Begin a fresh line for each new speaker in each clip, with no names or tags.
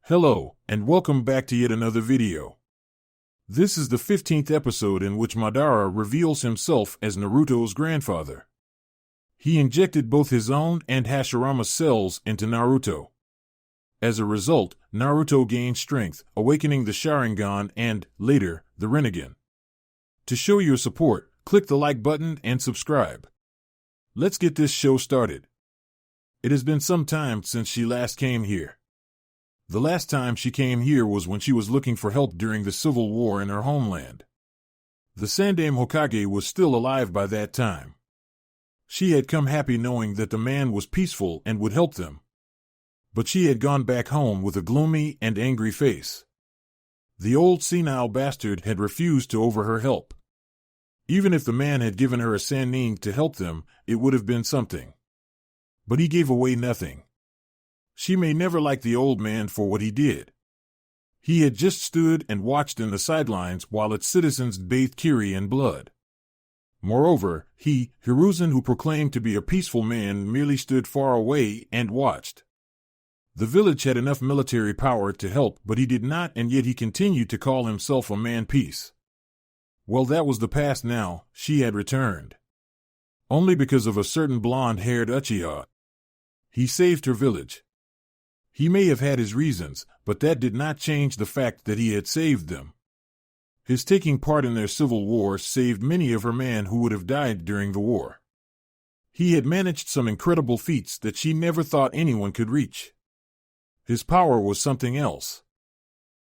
Hello, and welcome back to yet another video. This is the 15th episode in which Madara reveals himself as Naruto's grandfather. He injected both his own and Hashirama's cells into Naruto. As a result, Naruto gained strength, awakening the Sharingan and, later, the Rinnegan. To show your support, click the like button and subscribe. Let's get this show started. It has been some time since she last came here. The last time she came here was when she was looking for help during the civil war in her homeland. The Sandaime Hokage was still alive by that time. She had come happy knowing that the man was peaceful and would help them. But she had gone back home with a gloomy and angry face. The old senile bastard had refused to offer her help. Even if the man had given her a sannin to help them, it would have been something. But he gave away nothing. She may never like the old man for what he did. He had just stood and watched in the sidelines while its citizens bathed Kiri in blood. Moreover, he, Hiruzen, who proclaimed to be a peaceful man, merely stood far away and watched. The village had enough military power to help, but he did not, and yet he continued to call himself a man-peace. Well, that was the past now. She had returned. Only because of a certain blonde-haired Uchiha. He saved her village. He may have had his reasons, but that did not change the fact that he had saved them. His taking part in their civil war saved many of her men who would have died during the war. He had managed some incredible feats that she never thought anyone could reach. His power was something else.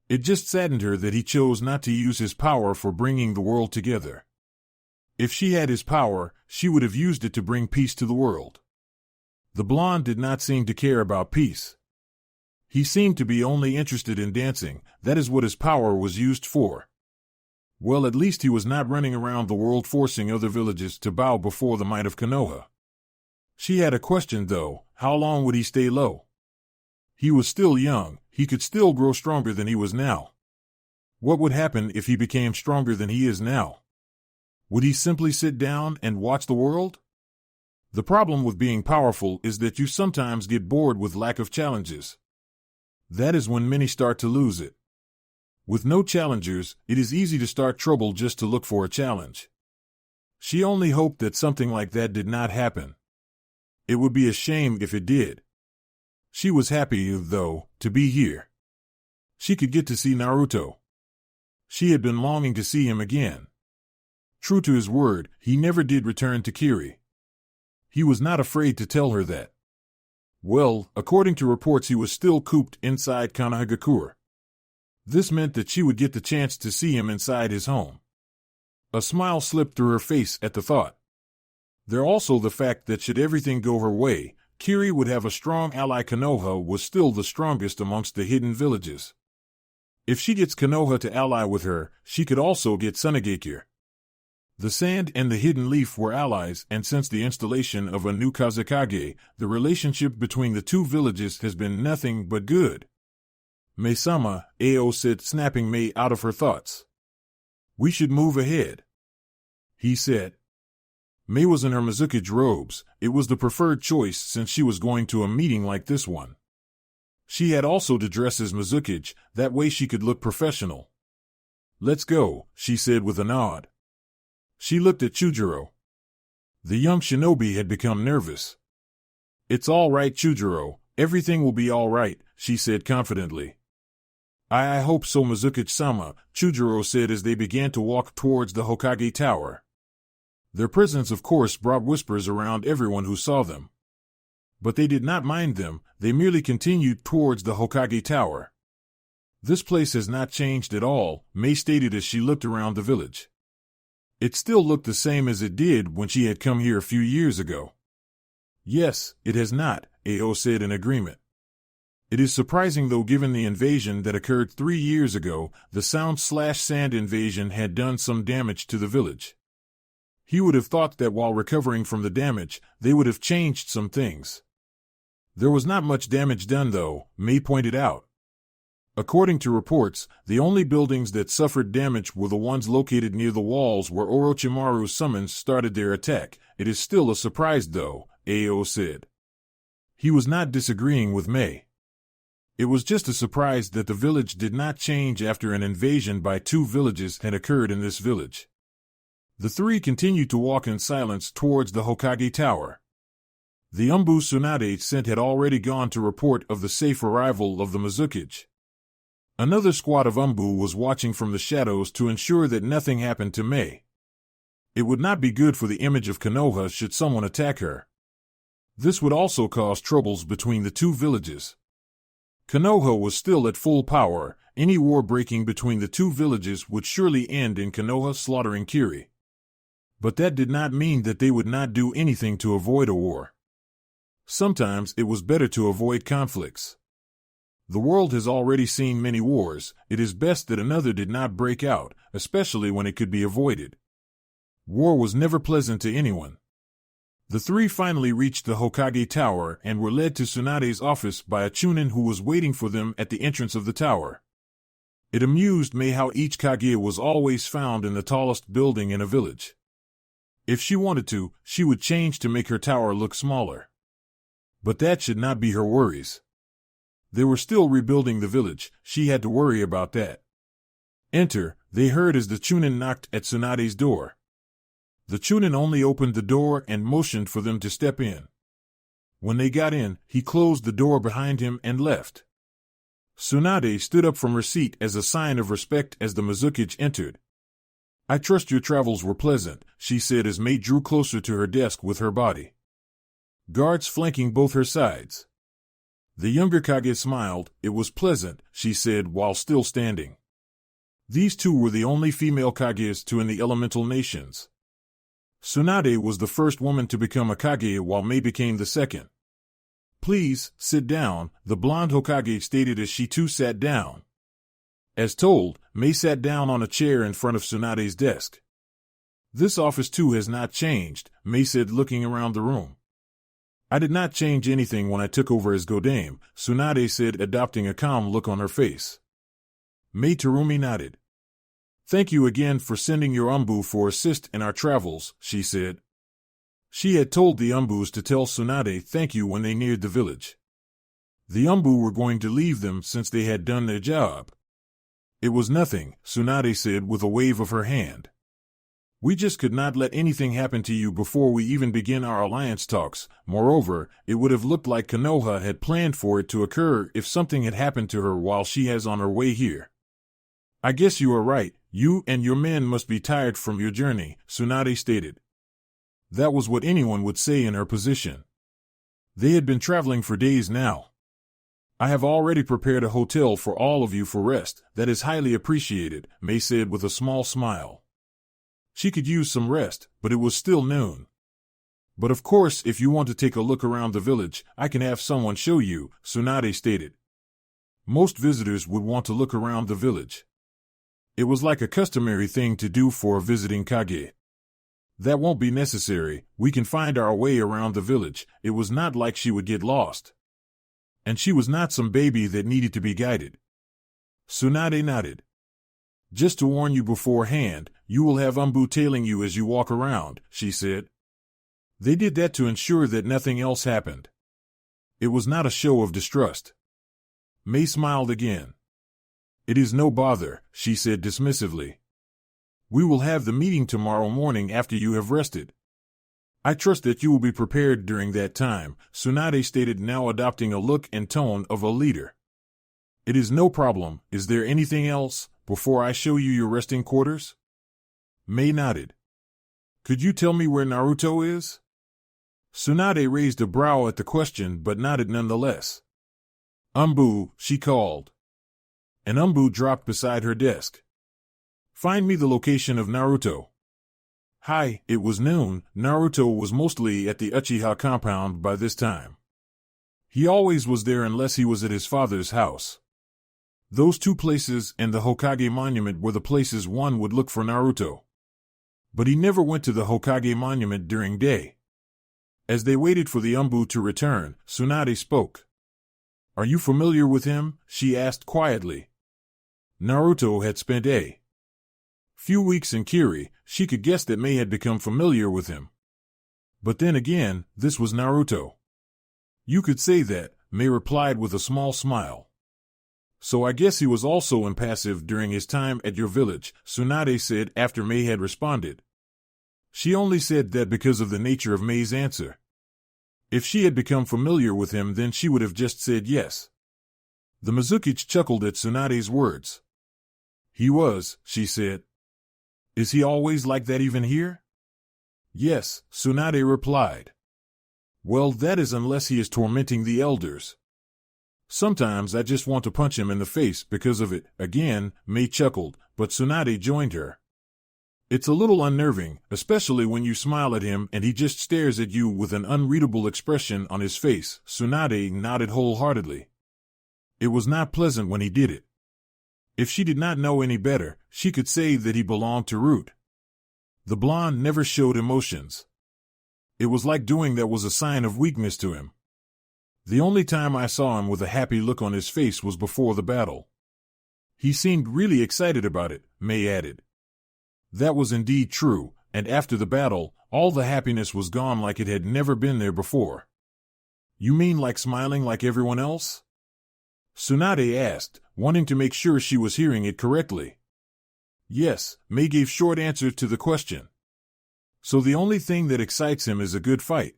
It just saddened her that he chose not to use his power for bringing the world together. If she had his power, she would have used it to bring peace to the world. The blonde did not seem to care about peace. He seemed to be only interested in dancing. That is what his power was used for. Well, at least he was not running around the world forcing other villages to bow before the might of Konoha. She had a question, though. How long would he stay low? He was still young. He could still grow stronger than he was now. What would happen if he became stronger than he is now? Would he simply sit down and watch the world? The problem with being powerful is that you sometimes get bored with lack of challenges. That is when many start to lose it. With no challengers, it is easy to start trouble just to look for a challenge. She only hoped that something like that did not happen. It would be a shame if it did. She was happy, though, to be here. She could get to see Naruto. She had been longing to see him again. True to his word, he never did return to Kiri. He was not afraid to tell her that. Well, according to reports, he was still cooped inside Konohagakure. This meant that she would get the chance to see him inside his home. A smile slipped through her face at the thought. There also the fact that should everything go her way, Kiri would have a strong ally. Konoha was still the strongest amongst the hidden villages. If she gets Konoha to ally with her, she could also get Sunagakure. The Sand and the Hidden Leaf were allies, and since the installation of a new Kazekage, the relationship between the two villages has been nothing but good. Mei-sama, Ao said, snapping Mei out of her thoughts. We should move ahead, he said. Mei was in her Mizukage robes. It was the preferred choice since she was going to a meeting like this one. She had also to dress as Mizukage, that way she could look professional. Let's go, she said with a nod. She looked at Chujiro. The young shinobi had become nervous. It's all right, Chujiro. Everything will be all right, she said confidently. I hope so, Mizukage-sama, Chujiro said as they began to walk towards the Hokage Tower. Their presence, of course, brought whispers around everyone who saw them. But they did not mind them, they merely continued towards the Hokage Tower. This place has not changed at all, Mei stated as she looked around the village. It still looked the same as it did when she had come here a few years ago. Yes, it has not, Ao said in agreement. It is surprising though, given the invasion that occurred 3 years ago, the Sound/Sand invasion had done some damage to the village. He would have thought that while recovering from the damage, they would have changed some things. There was not much damage done though, Mei pointed out. According to reports, the only buildings that suffered damage were the ones located near the walls where Orochimaru's summons started their attack. It is still a surprise though, Ao said. He was not disagreeing with Mei. It was just a surprise that the village did not change after an invasion by 2 villages had occurred in this village. The 3 continued to walk in silence towards the Hokage Tower. The Umbu Tsunade sent had already gone to report of the safe arrival of the Mizukage. Another squad of Umbu was watching from the shadows to ensure that nothing happened to Mei. It would not be good for the image of Konoha should someone attack her. This would also cause troubles between the 2 villages. Konoha was still at full power. Any war breaking between the 2 villages would surely end in Konoha slaughtering Kiri. But that did not mean that they would not do anything to avoid a war. Sometimes it was better to avoid conflicts. The world has already seen many wars. It is best that another did not break out, especially when it could be avoided. War was never pleasant to anyone. The 3 finally reached the Hokage Tower and were led to Tsunade's office by a Chunin who was waiting for them at the entrance of the tower. It amused Mei how each Kage was always found in the tallest building in a village. If she wanted to, she would change to make her tower look smaller. But that should not be her worries. They were still rebuilding the village. She had to worry about that. Enter, they heard as the Chunin knocked at Tsunade's door. The Chunin only opened the door and motioned for them to step in. When they got in, he closed the door behind him and left. Tsunade stood up from her seat as a sign of respect as the Mizukage entered. "I trust your travels were pleasant," she said as Mei drew closer to her desk with her body. Guards flanking both her sides. The younger Kage smiled. "It was pleasant," she said while still standing. These 2 were the only female Kages to in the elemental nations. Tsunade was the first woman to become a Kage while Mei became the second. "Please, sit down," the blonde Hokage stated as she too sat down. As told, Mei sat down on a chair in front of Tsunade's desk. "This office too has not changed," Mei said looking around the room. "I did not change anything when I took over as Godame," Tsunade said, adopting a calm look on her face. Mei Terumi nodded. "Thank you again for sending your Umbu for assist in our travels," she said. She had told the Umbus to tell Tsunade thank you when they neared the village. The Umbu were going to leave them since they had done their job. "It was nothing," Tsunade said with a wave of her hand. "We just could not let anything happen to you before we even begin our alliance talks. Moreover, it would have looked like Konoha had planned for it to occur if something had happened to her while she is on her way here." "I guess you are right. You and your men must be tired from your journey," Tsunade stated. That was what anyone would say in her position. They had been traveling for days now. "I have already prepared a hotel for all of you for rest. That is highly appreciated," Mei said with a small smile. She could use some rest, but it was still noon. "But of course, if you want to take a look around the village, I can have someone show you," Tsunade stated. Most visitors would want to look around the village. It was like a customary thing to do for a visiting Kage. "That won't be necessary. We can find our way around the village." It was not like she would get lost. And she was not some baby that needed to be guided. Tsunade nodded. "Just to warn you beforehand, you will have Umbu tailing you as you walk around," she said. They did that to ensure that nothing else happened. It was not a show of distrust. Mei smiled again. "It is no bother," she said dismissively. "We will have the meeting tomorrow morning after you have rested. I trust that you will be prepared during that time," Tsunade stated, now adopting a look and tone of a leader. "It is no problem. Is there anything else, before I show you your resting quarters?" Mei nodded. "Could you tell me where Naruto is?" Tsunade raised a brow at the question but nodded nonetheless. "Umbu," she called. An Umbu dropped beside her desk. "Find me the location of Naruto." Hi, it was noon. Naruto was mostly at the Uchiha compound by this time. He always was there unless he was at his father's house. Those 2 places and the Hokage monument were the places one would look for Naruto. But he never went to the Hokage monument during day. As they waited for the Umbu to return, Tsunade spoke. "Are you familiar with him?" she asked quietly. Naruto had spent a few weeks in Kiri. She could guess that Mei had become familiar with him. But then again, this was Naruto. "You could say that," Mei replied with a small smile. So I guess he was also impassive during his time at your village, Tsunade said after Mei had responded. She only said that because of the nature of Mei's answer. If she had become familiar with him, then she would have just said yes. The Mizukage chuckled at Tsunade's words. He was, she said. Is he always like that even here? Yes, Tsunade replied. Well, that is unless he is tormenting the elders. Sometimes I just want to punch him in the face because of it. Again, Mei chuckled, but Tsunade joined her. It's a little unnerving, especially when you smile at him and he just stares at you with an unreadable expression on his face. Tsunade nodded wholeheartedly. It was not pleasant when he did it. If she did not know any better, she could say that he belonged to Root. The blonde never showed emotions. It was like doing that was a sign of weakness to him. The only time I saw him with a happy look on his face was before the battle. He seemed really excited about it, Mei added. That was indeed true, and after the battle, all the happiness was gone like it had never been there before. You mean like smiling like everyone else? Tsunade asked, wanting to make sure she was hearing it correctly. Yes, Mei gave short answer to the question. So the only thing that excites him is a good fight.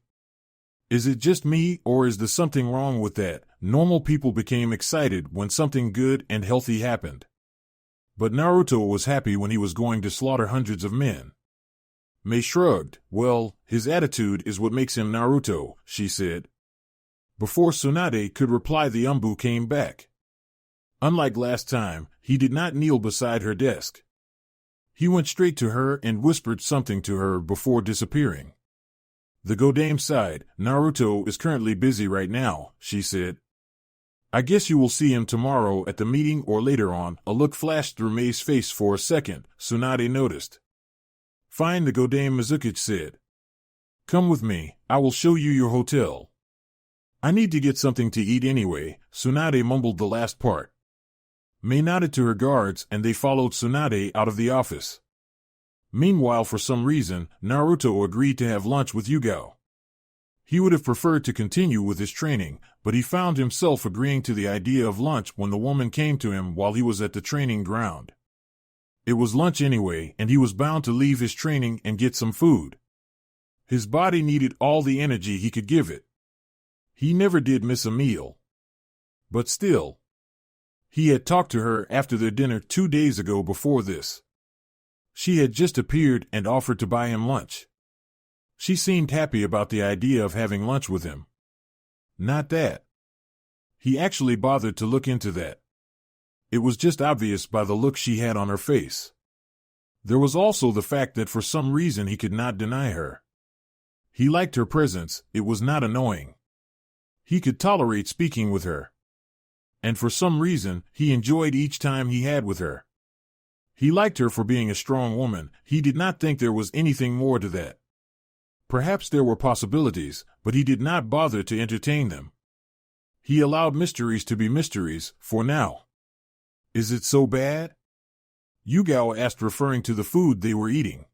Is it just me, or is there something wrong with that? Normal people became excited when something good and healthy happened. But Naruto was happy when he was going to slaughter hundreds of men. Mei shrugged. Well, his attitude is what makes him Naruto, she said. Before Tsunade could reply, the Umbu came back. Unlike last time, he did not kneel beside her desk. He went straight to her and whispered something to her before disappearing. The Godame sighed. Naruto is currently busy right now, she said. I guess you will see him tomorrow at the meeting or later on. A look flashed through Mei's face for a second. Tsunade noticed. Fine, the Godame Mizukage said. Come with me, I will show you your hotel. I need to get something to eat anyway. Tsunade mumbled the last part. Mei nodded to her guards and they followed Tsunade out of the office. Meanwhile, for some reason, Naruto agreed to have lunch with Yugao. He would have preferred to continue with his training, but he found himself agreeing to the idea of lunch when the woman came to him while he was at the training ground. It was lunch anyway, and he was bound to leave his training and get some food. His body needed all the energy he could give it. He never did miss a meal. But still, he had talked to her after their dinner 2 days ago before this. She had just appeared and offered to buy him lunch. She seemed happy about the idea of having lunch with him. Not that he actually bothered to look into that. It was just obvious by the look she had on her face. There was also the fact that for some reason he could not deny her. He liked her presence, it was not annoying. He could tolerate speaking with her. And for some reason, he enjoyed each time he had with her. He liked her for being a strong woman. He did not think there was anything more to that. Perhaps there were possibilities, but he did not bother to entertain them. He allowed mysteries to be mysteries, for now. Is it so bad? Yugao asked, referring to the food they were eating.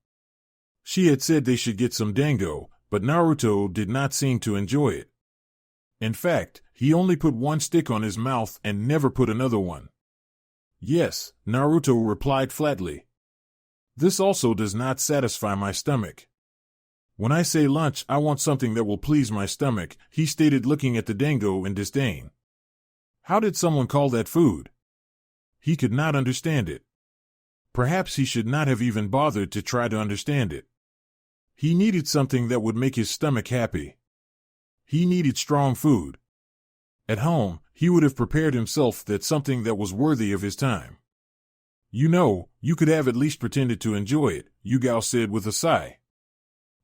She had said they should get some dango, but Naruto did not seem to enjoy it. In fact, he only put one stick on his mouth and never put another one. Yes, Naruto replied flatly. This also does not satisfy my stomach. When I say lunch, I want something that will please my stomach, he stated, looking at the dango in disdain. How did someone call that food? He could not understand it. Perhaps he should not have even bothered to try to understand it. He needed something that would make his stomach happy. He needed strong food. At home, he would have prepared himself something that was worthy of his time. You know, you could have at least pretended to enjoy it, Yugao said with a sigh.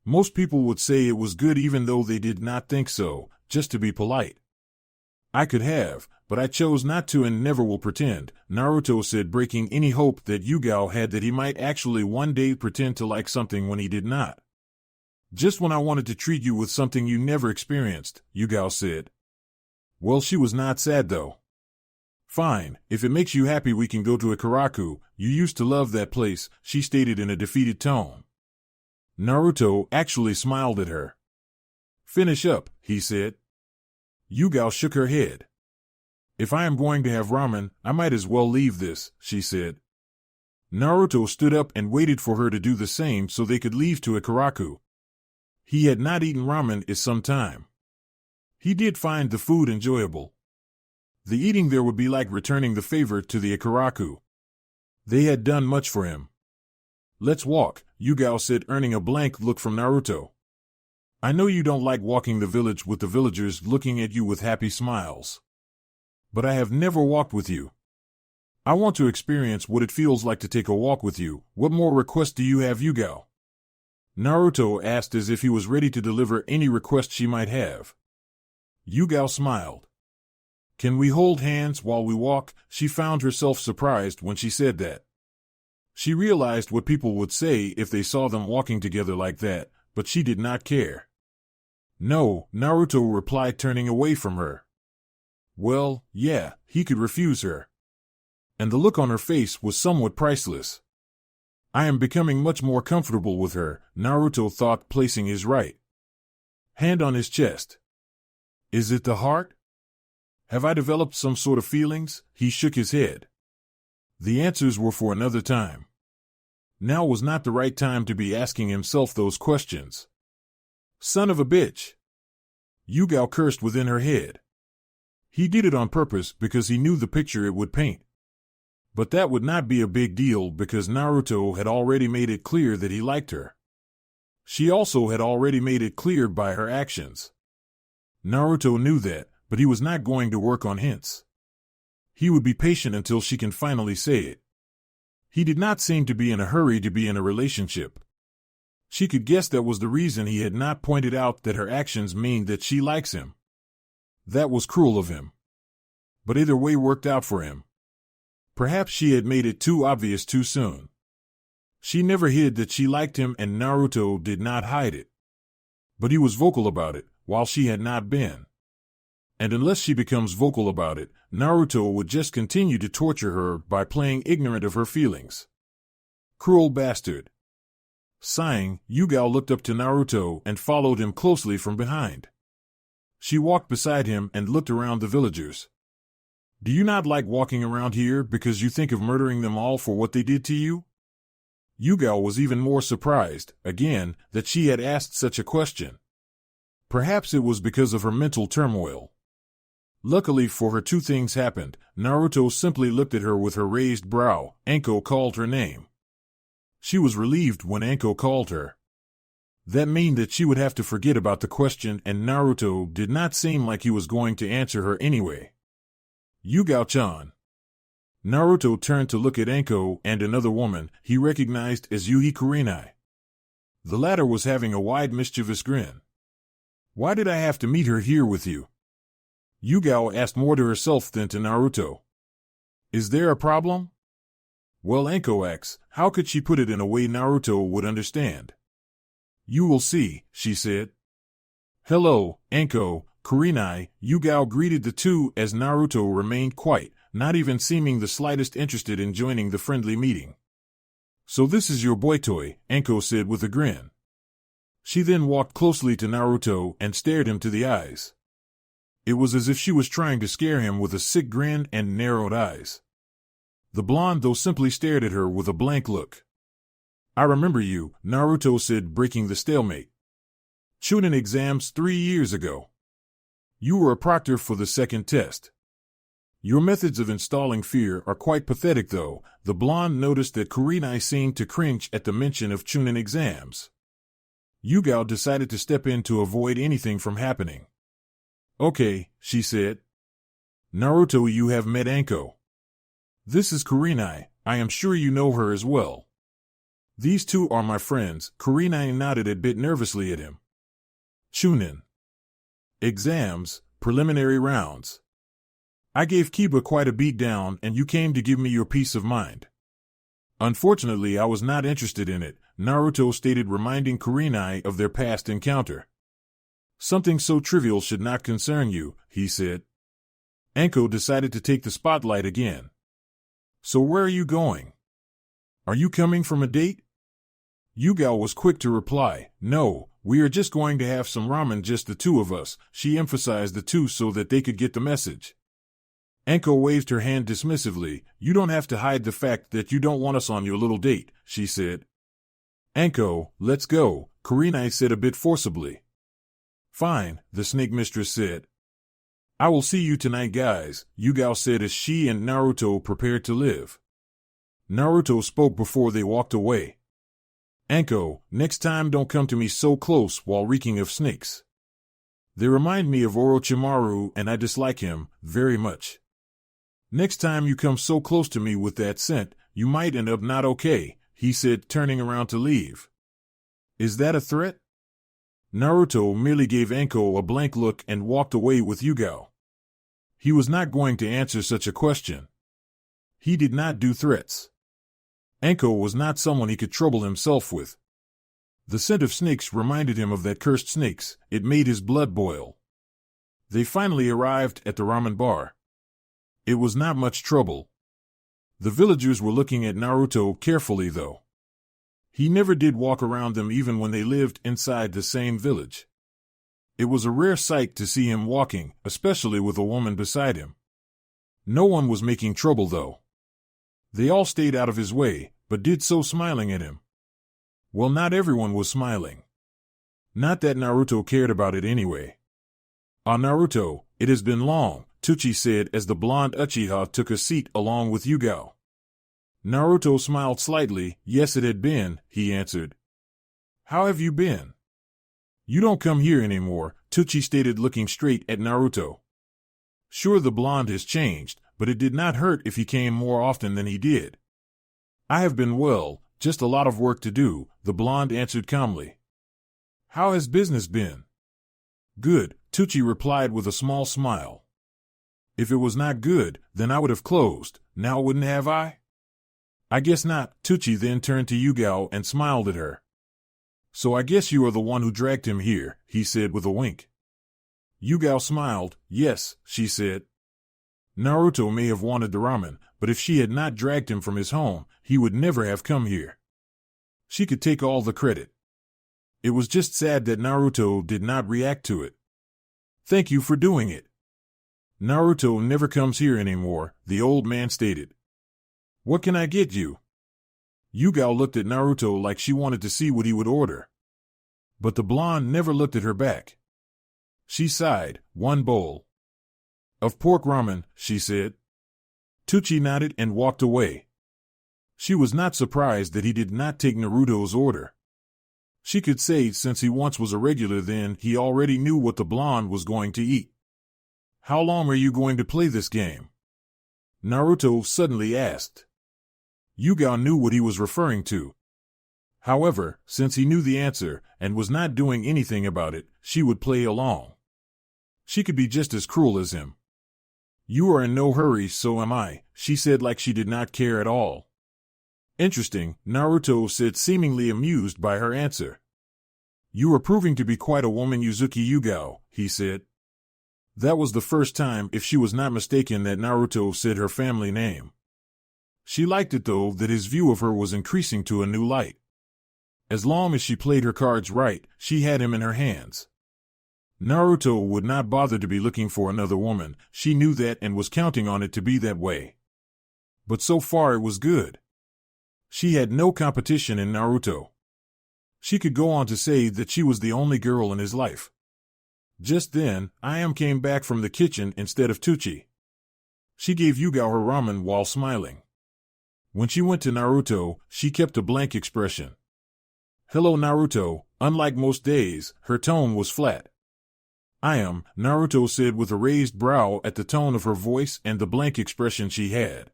Most people would say it was good even though they did not think so, just to be polite. I could have, but I chose not to and never will pretend, Naruto said, breaking any hope that Yugao had that he might actually one day pretend to like something when he did not. Just when I wanted to treat you with something you never experienced, Yugao said. Well, she was not sad though. Fine, if it makes you happy we can go to Ikaraku, you used to love that place, she stated in a defeated tone. Naruto actually smiled at her. Finish up, he said. Yugao shook her head. If I am going to have ramen, I might as well leave this, she said. Naruto stood up and waited for her to do the same so they could leave to Ikaraku. He had not eaten ramen in some time. He did find the food enjoyable. The eating there would be like returning the favor to the Ikaraku. They had done much for him. Let's walk, Yugao said, earning a blank look from Naruto. I know you don't like walking the village with the villagers looking at you with happy smiles. But I have never walked with you. I want to experience what it feels like to take a walk with you. What more requests do you have, Yugao? Naruto asked as if he was ready to deliver any request she might have. Yugao smiled. Can we hold hands while we walk? She found herself surprised when she said that. She realized what people would say if they saw them walking together like that, but she did not care. No, Naruto replied, turning away from her. Well, yeah, he could refuse her. And the look on her face was somewhat priceless. I am becoming much more comfortable with her, Naruto thought, placing his right hand on his chest. Is it the heart? Have I developed some sort of feelings? He shook his head. The answers were for another time. Now was not the right time to be asking himself those questions. Son of a bitch! Yugao cursed within her head. He did it on purpose because he knew the picture it would paint. But that would not be a big deal because Naruto had already made it clear that he liked her. She also had already made it clear by her actions. Naruto knew that, but he was not going to work on hints. He would be patient until she can finally say it. He did not seem to be in a hurry to be in a relationship. She could guess that was the reason he had not pointed out that her actions mean that she likes him. That was cruel of him. But either way worked out for him. Perhaps she had made it too obvious too soon. She never hid that she liked him and Naruto did not hide it. But he was vocal about it, while she had not been. And unless she becomes vocal about it, Naruto would just continue to torture her by playing ignorant of her feelings. Cruel bastard. Sighing, Yugao looked up to Naruto and followed him closely from behind. She walked beside him and looked around the villagers. Do you not like walking around here because you think of murdering them all for what they did to you? Yugao was even more surprised, again, that she had asked such a question. Perhaps it was because of her mental turmoil. Luckily for her, two things happened. Naruto simply looked at her with her raised brow. Anko called her name. She was relieved when Anko called her. That meant that she would have to forget about the question, and Naruto did not seem like he was going to answer her anyway. Yugao-chan. Naruto turned to look at Anko and another woman he recognized as Yuhi Kurenai. The latter was having a wide mischievous grin. Why did I have to meet her here with you? Yugao asked more to herself than to Naruto. Is there a problem? Well, Anko asks, how could she put it in a way Naruto would understand? You will see, she said. Hello, Anko, Kurenai. Yugao greeted the two as Naruto remained quiet, not even seeming the slightest interested in joining the friendly meeting. So this is your boy toy, Anko said with a grin. She then walked closely to Naruto and stared him to the eyes. It was as if she was trying to scare him with a sick grin and narrowed eyes. The blonde, though, simply stared at her with a blank look. I remember you, Naruto said, breaking the stalemate. Chunin exams 3 years ago. You were a proctor for the second test. Your methods of installing fear are quite pathetic, though. The blonde noticed that Kurenai seemed to cringe at the mention of Chunin exams. Yugao decided to step in to avoid anything from happening. Okay, she said. Naruto, you have met Anko. This is Kurenai. I am sure you know her as well. These two are my friends. Kurenai nodded a bit nervously at him. Chunin. Exams, preliminary rounds. I gave Kiba quite a beat down and you came to give me your peace of mind. Unfortunately, I was not interested in it, Naruto stated, reminding Kurenai of their past encounter. Something so trivial should not concern you, he said. Anko decided to take the spotlight again. So where are you going? Are you coming from a date? Yugao was quick to reply, no, we are just going to have some ramen, just the two of us. She emphasized the two so that they could get the message. Anko waved her hand dismissively. You don't have to hide the fact that you don't want us on your little date, she said. Anko, let's go, Kurenai said a bit forcibly. Fine, the snake mistress said. I will see you tonight, guys, Yugao said as she and Naruto prepared to leave. Naruto spoke before they walked away. Anko, next time don't come to me so close while reeking of snakes. They remind me of Orochimaru and I dislike him very much. Next time you come so close to me with that scent, you might end up not okay, he said, turning around to leave. Is that a threat? Naruto merely gave Anko a blank look and walked away with Yugao. He was not going to answer such a question. He did not do threats. Anko was not someone he could trouble himself with. The scent of snakes reminded him of that cursed snakes. It made his blood boil. They finally arrived at the ramen bar. It was not much trouble. The villagers were looking at Naruto carefully, though. He never did walk around them even when they lived inside the same village. It was a rare sight to see him walking, especially with a woman beside him. No one was making trouble, though. They all stayed out of his way, but did so smiling at him. Well, not everyone was smiling. Not that Naruto cared about it anyway. Ah, Naruto, it has been long, Tsuchi said as the blonde Uchiha took a seat along with Yugao. Naruto smiled slightly. Yes, it had been, he answered. How have you been? You don't come here anymore, Tsuchi stated, looking straight at Naruto. Sure, the blonde has changed, but it did not hurt if he came more often than he did. I have been well, just a lot of work to do, the blonde answered calmly. How has business been? Good, Tsuchi replied with a small smile. If it was not good, then I would have closed, now wouldn't have I? I guess not, Tsuchi then turned to Yugao and smiled at her. So I guess you are the one who dragged him here, he said with a wink. Yugao smiled. Yes, she said. Naruto may have wanted the ramen, but if she had not dragged him from his home, he would never have come here. She could take all the credit. It was just sad that Naruto did not react to it. Thank you for doing it. Naruto never comes here anymore, the old man stated. What can I get you? Yugao looked at Naruto like she wanted to see what he would order. But the blonde never looked at her back. She sighed. 1 bowl. Of pork ramen, she said. Tsuchi nodded and walked away. She was not surprised that he did not take Naruto's order. She could say since he once was a regular, then he already knew what the blonde was going to eat. How long are you going to play this game? Naruto suddenly asked. Yugao knew what he was referring to. However, since he knew the answer and was not doing anything about it, she would play along. She could be just as cruel as him. You are in no hurry, so am I, she said like she did not care at all. Interesting, Naruto said, seemingly amused by her answer. You are proving to be quite a woman, Uzuki Yugao, he said. That was the first time, if she was not mistaken, that Naruto said her family name. She liked it, though, that his view of her was increasing to a new light. As long as she played her cards right, she had him in her hands. Naruto would not bother to be looking for another woman, she knew that and was counting on it to be that way. But so far it was good. She had no competition in Naruto. She could go on to say that she was the only girl in his life. Just then, Ayame came back from the kitchen instead of Tsuchi. She gave Yugao her ramen while smiling. When she went to Naruto, she kept a blank expression. Hello, Naruto. Unlike most days, her tone was flat. Ayame, Naruto said with a raised brow at the tone of her voice and the blank expression she had.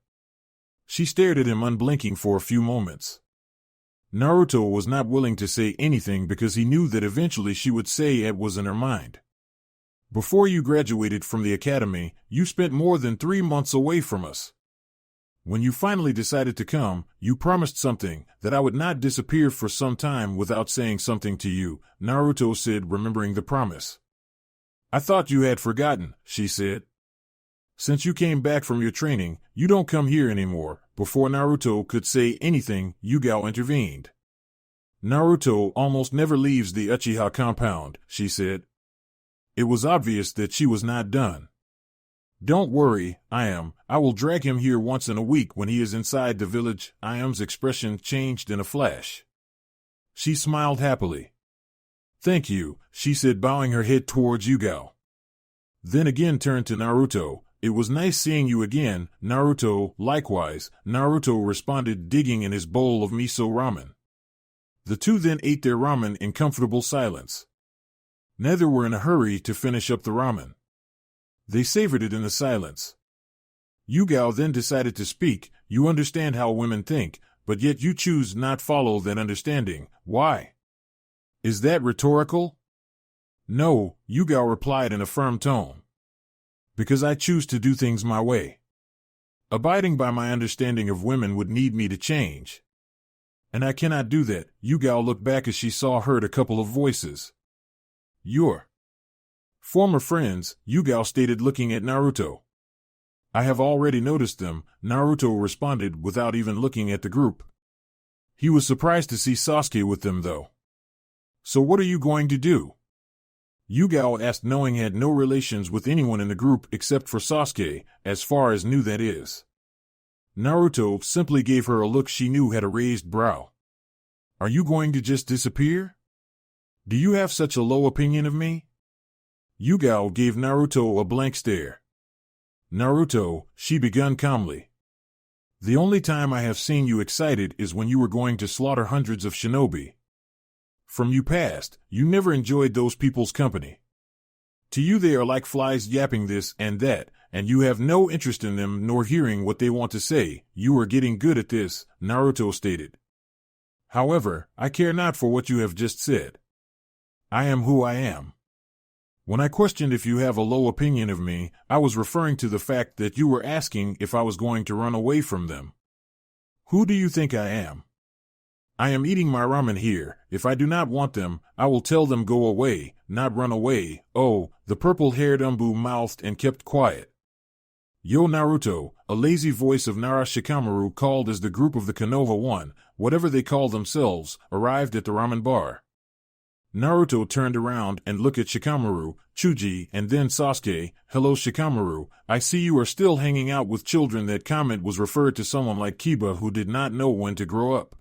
She stared at him unblinking for a few moments. Naruto was not willing to say anything because he knew that eventually she would say what was in her mind. Before you graduated from the academy, you spent more than 3 months away from us. When you finally decided to come, you promised something, that I would not disappear for some time without saying something to you, Naruto said, remembering the promise. I thought you had forgotten, she said. Since you came back from your training, you don't come here anymore. Before Naruto could say anything, Yugao intervened. Naruto almost never leaves the Uchiha compound, she said. It was obvious that she was not done. Don't worry, I will drag him here once in a week when he is inside the village. Iam's expression changed in a flash. She smiled happily. Thank you, she said, bowing her head towards Yugao. Then again turned to Naruto. It was nice seeing you again, Naruto. Likewise, Naruto responded, digging in his bowl of miso ramen. The two then ate their ramen in comfortable silence. Neither were in a hurry to finish up the ramen. They savored it in the silence. Yugao then decided to speak. You understand how women think, but yet you choose not follow that understanding. Why? Is that rhetorical? No, Yugao replied in a firm tone. Because I choose to do things my way. Abiding by my understanding of women would need me to change. And I cannot do that. Yugao looked back as she heard a couple of voices. Your former friends, Yugao stated, looking at Naruto. I have already noticed them, Naruto responded without even looking at the group. He was surprised to see Sasuke with them though. So what are you going to do? Yugao asked, knowing he had no relations with anyone in the group except for Sasuke, as far as knew, that is. Naruto simply gave her a look she knew had a raised brow. Are you going to just disappear? Do you have such a low opinion of me? Yugao gave Naruto a blank stare. Naruto, she began calmly. The only time I have seen you excited is when you were going to slaughter hundreds of shinobi. From you past, you never enjoyed those people's company. To you they are like flies yapping this and that, and you have no interest in them nor hearing what they want to say. You are getting good at this, Naruto stated. However, I care not for what you have just said. I am who I am. When I questioned if you have a low opinion of me, I was referring to the fact that you were asking if I was going to run away from them. Who do you think I am? I am eating my ramen here. If I do not want them, I will tell them go away, not run away. Oh, the purple-haired Umbu mouthed and kept quiet. Yo Naruto, a lazy voice of Nara Shikamaru called as the group of the Konoha 1, whatever they call themselves, arrived at the ramen bar. Naruto turned around and looked at Shikamaru, Chuji, and then Sasuke. Hello Shikamaru, I see you are still hanging out with children. That comment was referred to someone like Kiba who did not know when to grow up.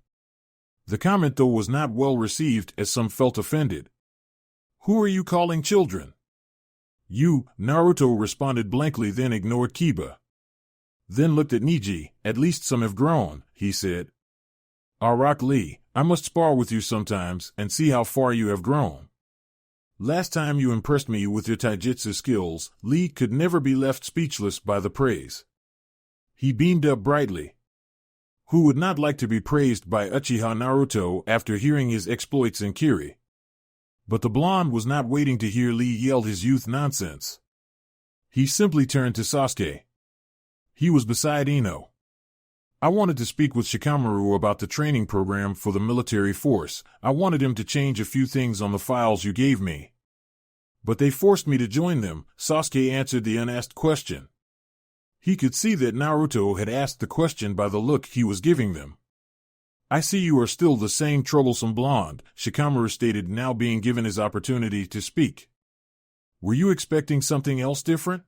The comment though was not well received as some felt offended. Who are you calling children? You, Naruto responded blankly, then ignored Kiba. Then looked at Neji. At least some have grown, he said. Rock Lee, I must spar with you sometimes and see how far you have grown. Last time you impressed me with your taijutsu skills. Lee could never be left speechless by the praise. He beamed up brightly. Who would not like to be praised by Uchiha Naruto after hearing his exploits in Kiri? But the blonde was not waiting to hear Lee yell his youth nonsense. He simply turned to Sasuke. He was beside Ino. I wanted to speak with Shikamaru about the training program for the military force. I wanted him to change a few things on the files you gave me. But they forced me to join them. Sasuke answered the unasked question. He could see that Naruto had asked the question by the look he was giving them. I see you are still the same troublesome blonde, Shikamaru stated, now being given his opportunity to speak. Were you expecting something else different?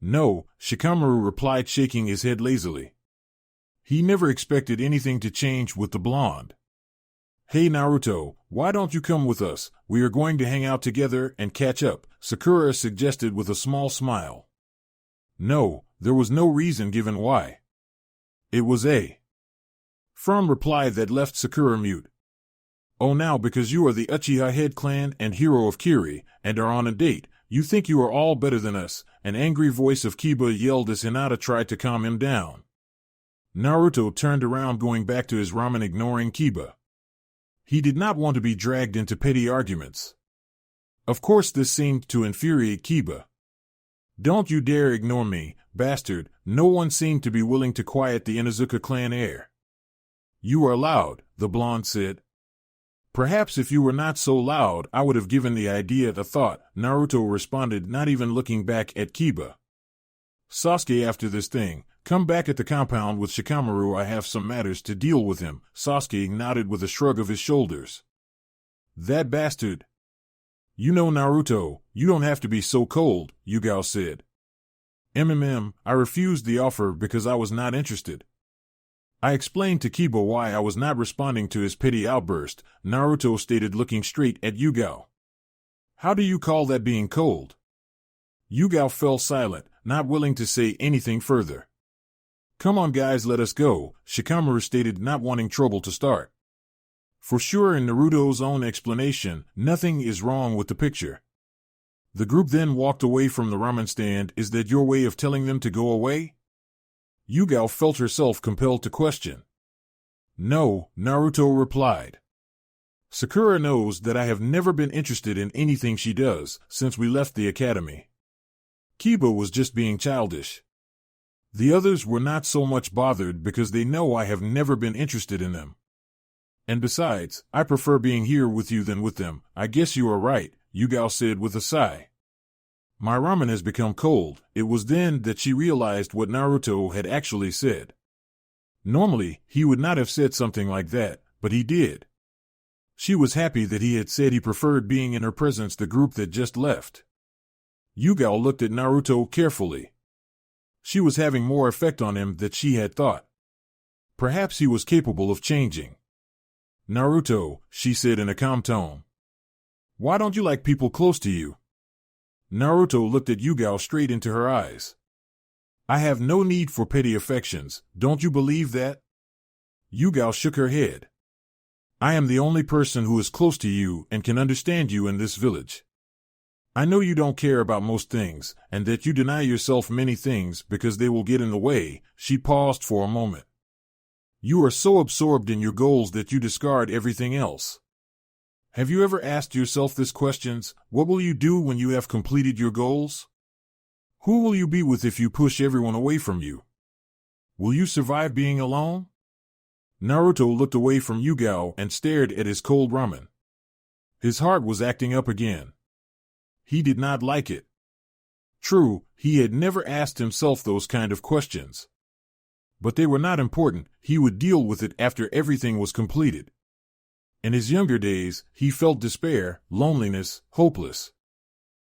No, Shikamaru replied, shaking his head lazily. He never expected anything to change with the blonde. Hey Naruto, why don't you come with us? We are going to hang out together and catch up, Sakura suggested with a small smile. No, there was no reason given why. It was a firm reply that left Sakura mute. Oh, now because you are the Uchiha head clan and hero of Kiri, and are on a date, you think you are all better than us, an angry voice of Kiba yelled as Hinata tried to calm him down. Naruto turned around, going back to his ramen, ignoring Kiba. He did not want to be dragged into petty arguments. Of course this seemed to infuriate Kiba. Don't you dare ignore me, bastard. No one seemed to be willing to quiet the Inuzuka clan heir. You are loud, the blonde said. Perhaps if you were not so loud I would have given the idea a thought, Naruto responded, not even looking back at Kiba. Sasuke, after this thing, come back at the compound with Shikamaru. I have some matters to deal with him. Sasuke nodded with a shrug of his shoulders. That bastard. You know Naruto, you don't have to be so cold, Yugao said. I refused the offer because I was not interested. I explained to Kiba why I was not responding to his petty outburst. Naruto stated, looking straight at Yugao. How do you call that being cold? Yugao fell silent, not willing to say anything further. Come on guys, let us go, Shikamaru stated, not wanting trouble to start. For sure, in Naruto's own explanation, nothing is wrong with the picture. The group then walked away from the ramen stand. Is that your way of telling them to go away? Yugao felt herself compelled to question. No, Naruto replied. Sakura knows that I have never been interested in anything she does since we left the academy. Kiba was just being childish. The others were not so much bothered because they know I have never been interested in them. And besides, I prefer being here with you than with them. I guess you are right, Yugao said with a sigh. My ramen has become cold. It was then that she realized what Naruto had actually said. Normally, he would not have said something like that, but he did. She was happy that he had said he preferred being in her presence, the group that just left. Yugao looked at Naruto carefully. She was having more effect on him than she had thought. Perhaps he was capable of changing. Naruto, she said in a calm tone. Why don't you like people close to you? Naruto looked at Yugao straight into her eyes. I have no need for petty affections, don't you believe that? Yugao shook her head. I am the only person who is close to you and can understand you in this village. I know you don't care about most things, and that you deny yourself many things because they will get in the way. She paused for a moment. You are so absorbed in your goals that you discard everything else. Have you ever asked yourself these questions? What will you do when you have completed your goals? Who will you be with if you push everyone away from you? Will you survive being alone? Naruto looked away from Yugao and stared at his cold ramen. His heart was acting up again. He did not like it. True, he had never asked himself those kind of questions. But they were not important. He would deal with it after everything was completed. In his younger days, he felt despair, loneliness, hopeless.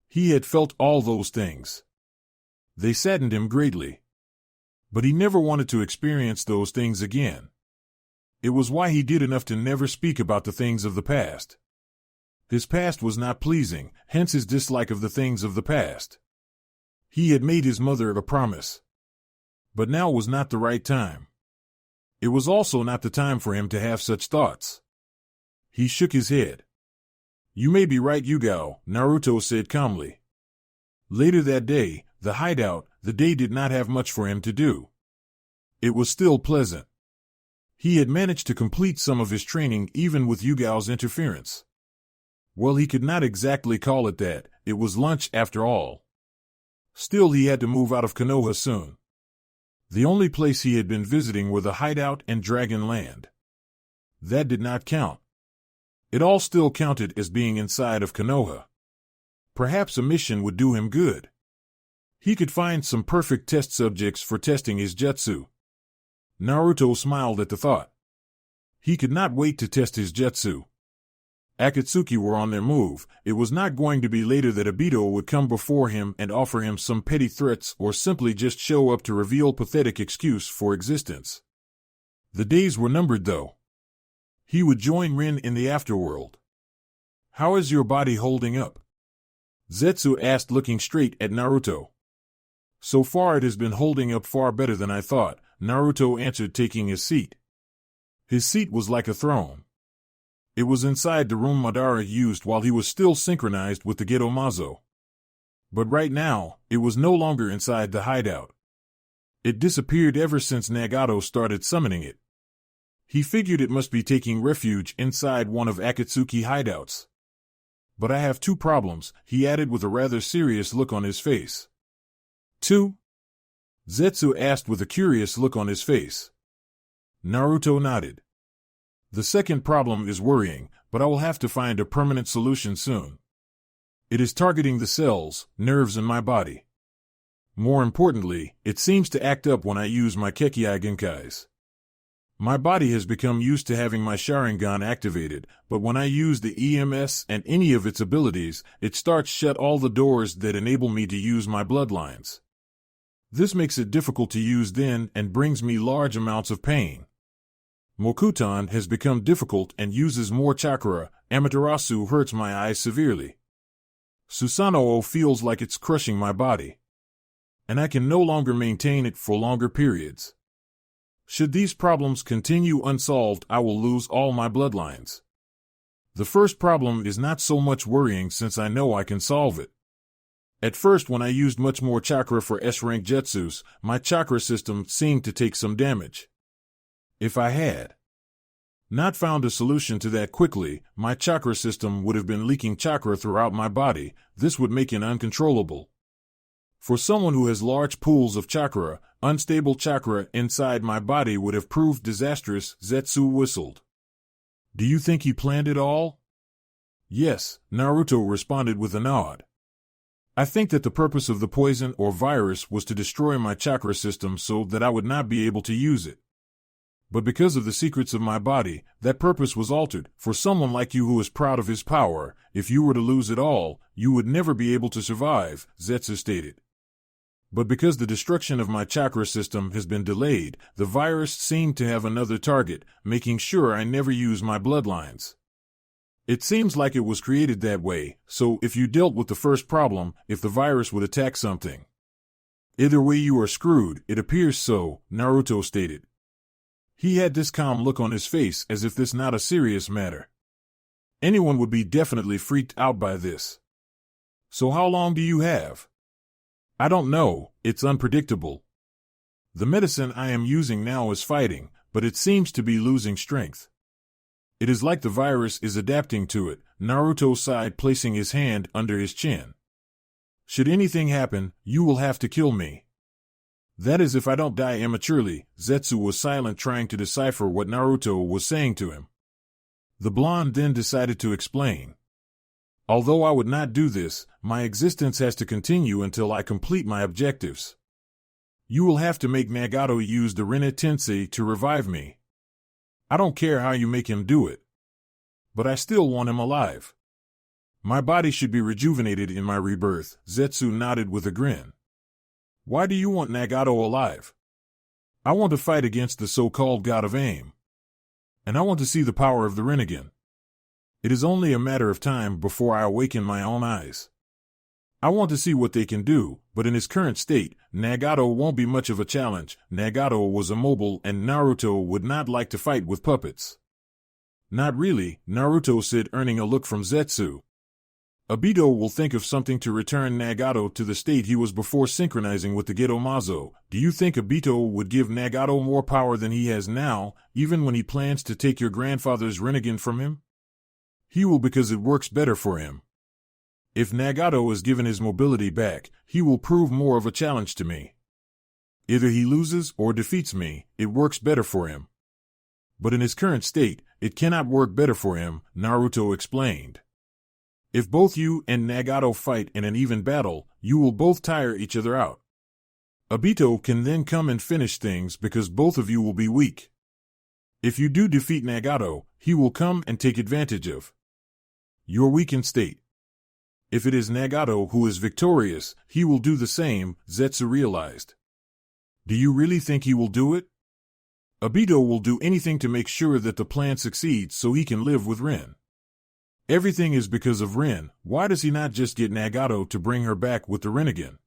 He had felt all those things. They saddened him greatly. But he never wanted to experience those things again. It was why he did enough to never speak about the things of the past. His past was not pleasing, hence his dislike of the things of the past. He had made his mother a promise. But now was not the right time. It was also not the time for him to have such thoughts. He shook his head. You may be right, Yugao, Naruto said calmly. Later that day, the hideout, the day did not have much for him to do. It was still pleasant. He had managed to complete some of his training even with Yugao's interference. Well, he could not exactly call it that, it was lunch after all. Still, he had to move out of Konoha soon. The only place he had been visiting were the hideout and Dragon Land. That did not count. It all still counted as being inside of Konoha. Perhaps a mission would do him good. He could find some perfect test subjects for testing his jutsu. Naruto smiled at the thought. He could not wait to test his jutsu. Akatsuki were on their move. It was not going to be later that Obito would come before him and offer him some petty threats or simply just show up to reveal pathetic excuse for existence. The days were numbered, though. He would join Rin in the afterworld. How is your body holding up? Zetsu asked, looking straight at Naruto. So far it has been holding up far better than I thought, Naruto answered, taking his seat. His seat was like a throne. It was inside the room Madara used while he was still synchronized with the Gedomazo. But right now, it was no longer inside the hideout. It disappeared ever since Nagato started summoning it. He figured it must be taking refuge inside one of Akatsuki hideouts. But I have two problems, he added with a rather serious look on his face. Two? Zetsu asked with a curious look on his face. Naruto nodded. The second problem is worrying, but I will have to find a permanent solution soon. It is targeting the cells, nerves in my body. More importantly, it seems to act up when I use my Kekkei Genkais. My body has become used to having my Sharingan activated, but when I use the EMS and any of its abilities, it starts shut all the doors that enable me to use my bloodlines. This makes it difficult to use then and brings me large amounts of pain. Mokutan has become difficult and uses more chakra. Amaterasu hurts my eyes severely. Susanoo feels like it's crushing my body, and I can no longer maintain it for longer periods. Should these problems continue unsolved, I will lose all my bloodlines. The first problem is not so much worrying since I know I can solve it. At first, when I used much more chakra for S-rank jutsus, my chakra system seemed to take some damage. If I had not found a solution to that quickly, my chakra system would have been leaking chakra throughout my body. This would make it uncontrollable. For someone who has large pools of chakra, unstable chakra inside my body would have proved disastrous. Zetsu whistled. Do you think he planned it all? Yes, Naruto responded with a nod. I think that the purpose of the poison or virus was to destroy my chakra system so that I would not be able to use it. But because of the secrets of my body, that purpose was altered. For someone like you who is proud of his power, if you were to lose it all, you would never be able to survive, Zetsu stated. But because the destruction of my chakra system has been delayed, the virus seemed to have another target, making sure I never use my bloodlines. It seems like it was created that way, so if you dealt with the first problem, if the virus would attack something. Either way you are screwed, it appears so, Naruto stated. He had this calm look on his face as if this not a serious matter. Anyone would be definitely freaked out by this. So how long do you have? I don't know, it's unpredictable. The medicine I am using now is fighting, but it seems to be losing strength. It is like the virus is adapting to it, Naruto sighed, placing his hand under his chin. Should anything happen, you will have to kill me. That is if I don't die immaturely. Zetsu was silent, trying to decipher what Naruto was saying to him. The blonde then decided to explain. Although I would not do this, my existence has to continue until I complete my objectives. You will have to make Nagato use the Rinne Tensei to revive me. I don't care how you make him do it. But I still want him alive. My body should be rejuvenated in my rebirth. Zetsu nodded with a grin. Why do you want Nagato alive? I want to fight against the so-called god of aim. And I want to see the power of the Rinnegan. It is only a matter of time before I awaken my own eyes. I want to see what they can do, but in his current state, Nagato won't be much of a challenge. Nagato was immobile and Naruto would not like to fight with puppets. Not really, Naruto said, earning a look from Zetsu. Obito will think of something to return Nagato to the state he was before synchronizing with the Gedomazo. Do you think Obito would give Nagato more power than he has now, even when he plans to take your grandfather's Rinnegan from him? He will, because it works better for him. If Nagato is given his mobility back, he will prove more of a challenge to me. Either he loses or defeats me, it works better for him. But in his current state, it cannot work better for him, Naruto explained. If both you and Nagato fight in an even battle, you will both tire each other out. Obito can then come and finish things because both of you will be weak. If you do defeat Nagato, he will come and take advantage of your weakened state. If it is Nagato who is victorious, he will do the same, Zetsu realized. Do you really think he will do it? Obito will do anything to make sure that the plan succeeds so he can live with Rin. Everything is because of Rin. Why does he not just get Nagato to bring her back with the Rinnegan?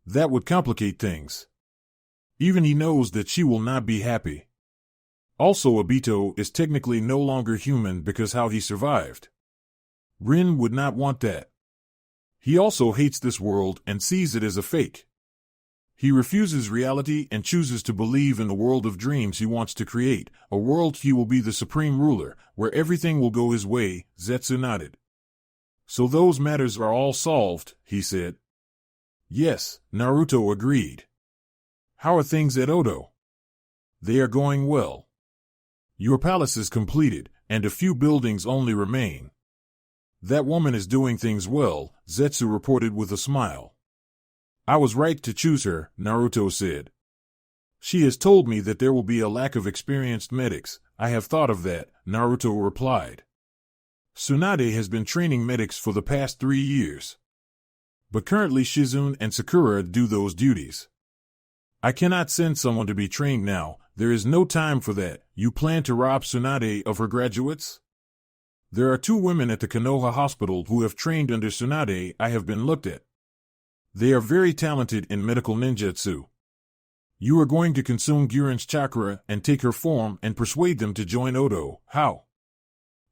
That would complicate things. Even he knows that she will not be happy. Also, Obito is technically no longer human because how he survived. Rin would not want that. He also hates this world and sees it as a fake. He refuses reality and chooses to believe in the world of dreams he wants to create, a world he will be the supreme ruler, where everything will go his way, Zetsu nodded. So those matters are all solved, he said. Yes, Naruto agreed. How are things at Odo? They are going well. Your palace is completed, and a few buildings only remain. That woman is doing things well, Zetsu reported with a smile. I was right to choose her, Naruto said. She has told me that there will be a lack of experienced medics. I have thought of that, Naruto replied. Tsunade has been training medics for the past 3 years. But currently Shizune and Sakura do those duties. I cannot send someone to be trained now. There is no time for that. You plan to rob Tsunade of her graduates? There are 2 women at the Konoha hospital who have trained under Tsunade. I have been looked at. They are very talented in medical ninjutsu. You are going to consume Guren's chakra and take her form and persuade them to join Odo. How?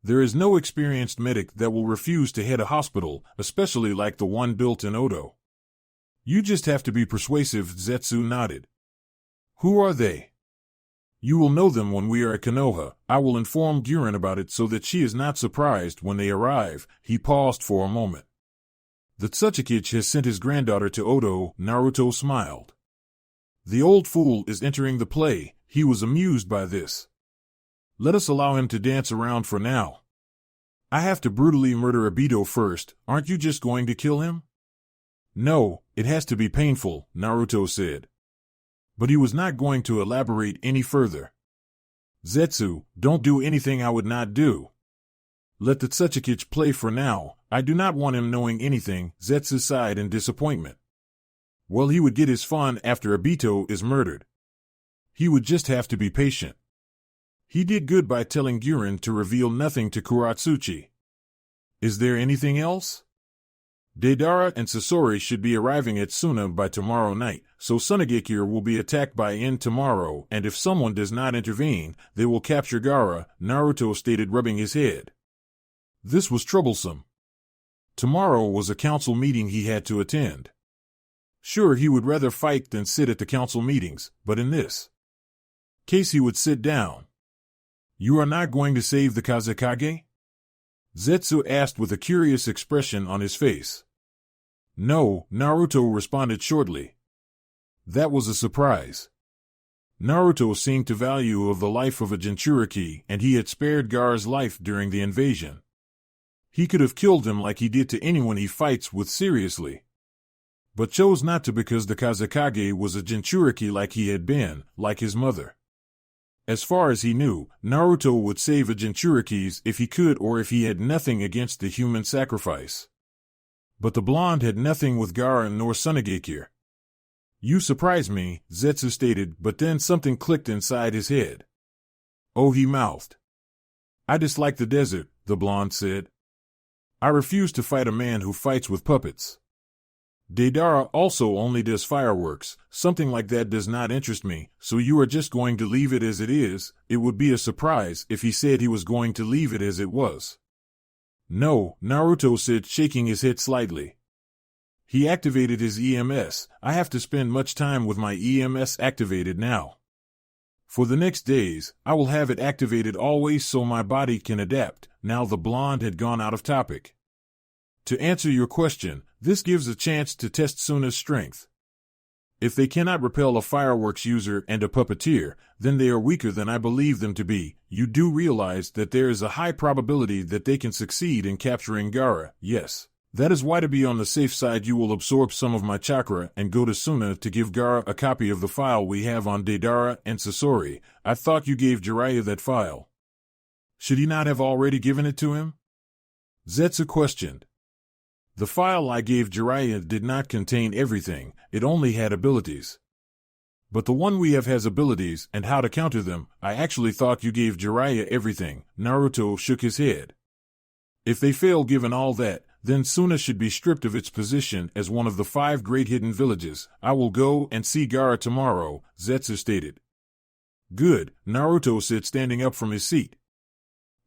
There is no experienced medic that will refuse to head a hospital, especially like the one built in Odo. You just have to be persuasive. Zetsu nodded. Who are they? You will know them when we are at Konoha. I will inform Guren about it so that she is not surprised when they arrive. He paused for a moment. The Tsuchikage has sent his granddaughter to Odo. Naruto smiled. The old fool is entering the play. He was amused by this. Let us allow him to dance around for now. I have to brutally murder Obito first. Aren't you just going to kill him? No, it has to be painful, Naruto said. But he was not going to elaborate any further. Zetsu, don't do anything I would not do. Let the Tsuchikage play for now. I do not want him knowing anything. Zetsu sighed in disappointment. Well, he would get his fun after Obito is murdered. He would just have to be patient. He did good by telling Guren to reveal nothing to Kuratsuchi. Is there anything else? Deidara and Sasori should be arriving at Suna by tomorrow night, so Sunagekure will be attacked by N tomorrow, and if someone does not intervene, they will capture Gaara, Naruto stated, rubbing his head. This was troublesome. Tomorrow was a council meeting he had to attend. Sure, he would rather fight than sit at the council meetings, but in this case he would sit down. You are not going to save the Kazekage? Zetsu asked with a curious expression on his face. No, Naruto responded shortly. That was a surprise. Naruto seemed to value of the life of a Jinchuriki, and he had spared Gaara's life during the invasion. He could have killed him like he did to anyone he fights with seriously, but chose not to because the Kazekage was a Jinchuriki like he had been, like his mother. As far as he knew, Naruto would save a Jinchurikis if he could or if he had nothing against the human sacrifice. But the blonde had nothing with Gaara nor Sunagekure. You surprise me, Zetsu stated, but then something clicked inside his head. Oh, he mouthed. I dislike the desert, the blonde said. I refuse to fight a man who fights with puppets. Deidara also only does fireworks. Something like that does not interest me, so you are just going to leave it as it is. It would be a surprise if he said he was going to leave it as it was. No, Naruto said, shaking his head slightly. He activated his EMS. I have to spend much time with my EMS activated now. For the next days, I will have it activated always so my body can adapt. Now the blonde had gone out of topic. To answer your question, this gives a chance to test Suna's strength. If they cannot repel a fireworks user and a puppeteer, then they are weaker than I believe them to be. You do realize that there is a high probability that they can succeed in capturing Gaara, yes. That is why, to be on the safe side, you will absorb some of my chakra and go to Suna to give Gaara a copy of the file we have on Deidara and Sasori. I thought you gave Jiraiya that file. Should he not have already given it to him? Zetsu questioned. The file I gave Jiraiya did not contain everything, it only had abilities. But the one we have has abilities and how to counter them. I actually thought you gave Jiraiya everything. Naruto shook his head. If they fail given all that, then Suna should be stripped of its position as one of the 5 great hidden villages. I will go and see Gaara tomorrow, Zetsu stated. Good, Naruto said, standing up from his seat.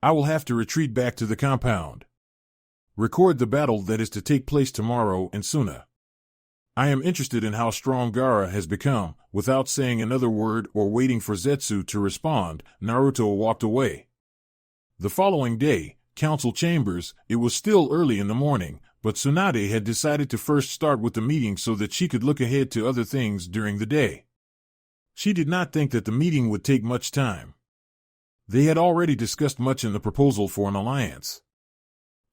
I will have to retreat back to the compound. Record the battle that is to take place tomorrow in Suna. I am interested in how strong Gaara has become. Without saying another word or waiting for Zetsu to respond, Naruto walked away. The following day, council chambers, it was still early in the morning, but Tsunade had decided to first start with the meeting so that she could look ahead to other things during the day. She did not think that the meeting would take much time. They had already discussed much in the proposal for an alliance.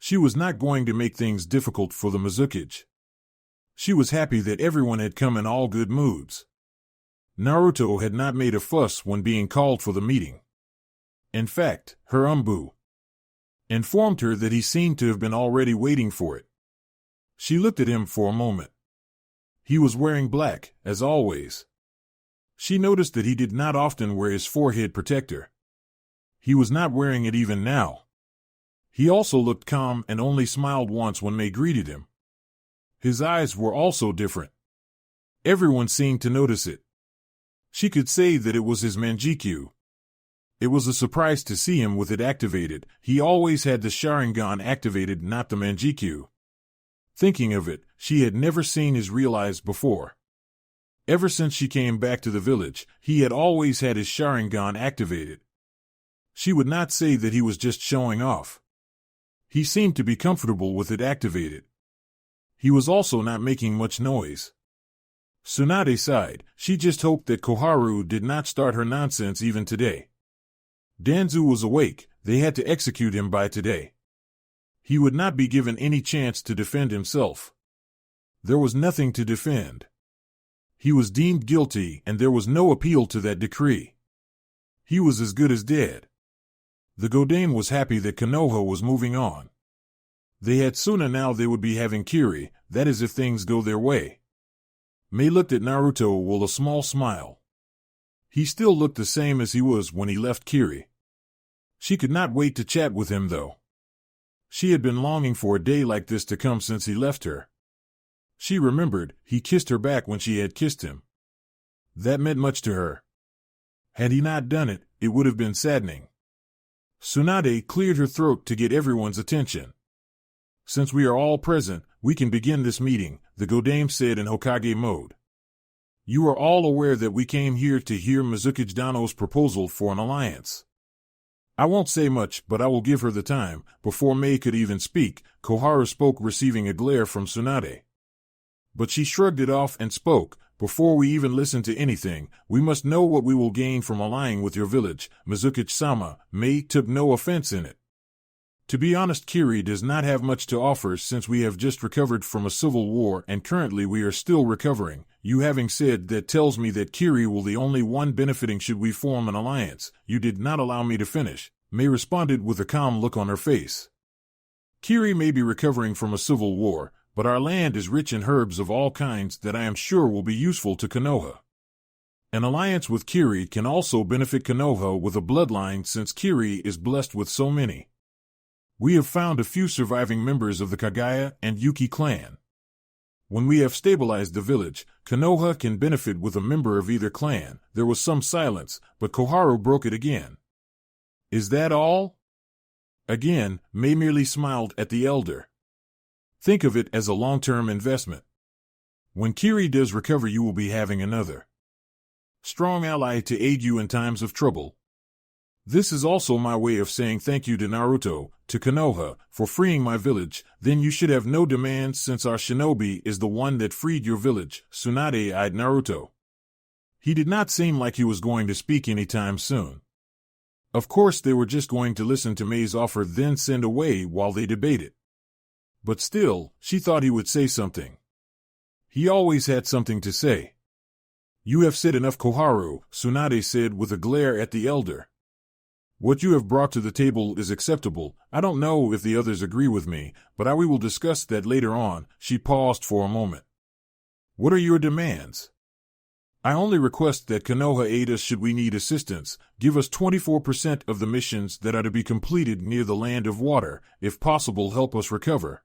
She was not going to make things difficult for the Mizukage. She was happy that everyone had come in all good moods. Naruto had not made a fuss when being called for the meeting. In fact, her Umbu informed her that he seemed to have been already waiting for it. She looked at him for a moment. He was wearing black, as always. She noticed that he did not often wear his forehead protector. He was not wearing it even now. He also looked calm and only smiled once when May greeted him. His eyes were also different. Everyone seemed to notice it. She could say that it was his Manjikyu. It was a surprise to see him with it activated. He always had the Sharingan activated, not the Manjikyu. Thinking of it, she had never seen his real eyes before. Ever since she came back to the village, he had always had his Sharingan activated. She would not say that he was just showing off. He seemed to be comfortable with it activated. He was also not making much noise. Tsunade sighed. She just hoped that Koharu did not start her nonsense even today. Danzu was awake. They had to execute him by today. He would not be given any chance to defend himself. There was nothing to defend. He was deemed guilty, and there was no appeal to that decree. He was as good as dead. The Godane was happy that Konoha was moving on. They had Suna, now they would be having Kiri, that is if things go their way. May looked at Naruto with a small smile. He still looked the same as he was when he left Kiri. She could not wait to chat with him though. She had been longing for a day like this to come since he left her. She remembered, he kissed her back when she had kissed him. That meant much to her. Had he not done it, it would have been saddening. Tsunade cleared her throat to get everyone's attention. Since we are all present, we can begin this meeting, the Godame said in Hokage mode. You are all aware that we came here to hear Mizukage Dano's proposal for an alliance. I won't say much, but I will give her the time. Before May could even speak, Koharu spoke, receiving a glare from Tsunade. But she shrugged it off and spoke. Before we even listen to anything, we must know what we will gain from allying with your village, Mizukage-sama. May took no offense in it. To be honest, Kiri does not have much to offer since we have just recovered from a civil war and currently we are still recovering. You having said that tells me that Kiri will the only one benefiting should we form an alliance. You did not allow me to finish. May responded with a calm look on her face. Kiri may be recovering from a civil war, but our land is rich in herbs of all kinds that I am sure will be useful to Konoha. An alliance with Kiri can also benefit Konoha with a bloodline since Kiri is blessed with so many. We have found a few surviving members of the Kagaya and Yuki clan. When we have stabilized the village, Konoha can benefit with a member of either clan. There was some silence, but Koharu broke it again. Is that all? Again, May merely smiled at the elder. Think of it as a long-term investment. When Kiri does recover, you will be having another strong ally to aid you in times of trouble. This is also my way of saying thank you to Naruto, to Konoha, for freeing my village. Then you should have no demands since our shinobi is the one that freed your village. Tsunade eyed Naruto. He did not seem like he was going to speak anytime soon. Of course they were just going to listen to May's offer then send away while they debated. But still, she thought he would say something. He always had something to say. You have said enough, Koharu, Tsunade said with a glare at the elder. What you have brought to the table is acceptable. I don't know if the others agree with me, but we will discuss that later on. She paused for a moment. What are your demands? I only request that Konoha aid us should we need assistance. Give us 24% of the missions that are to be completed near the land of water. If possible, help us recover.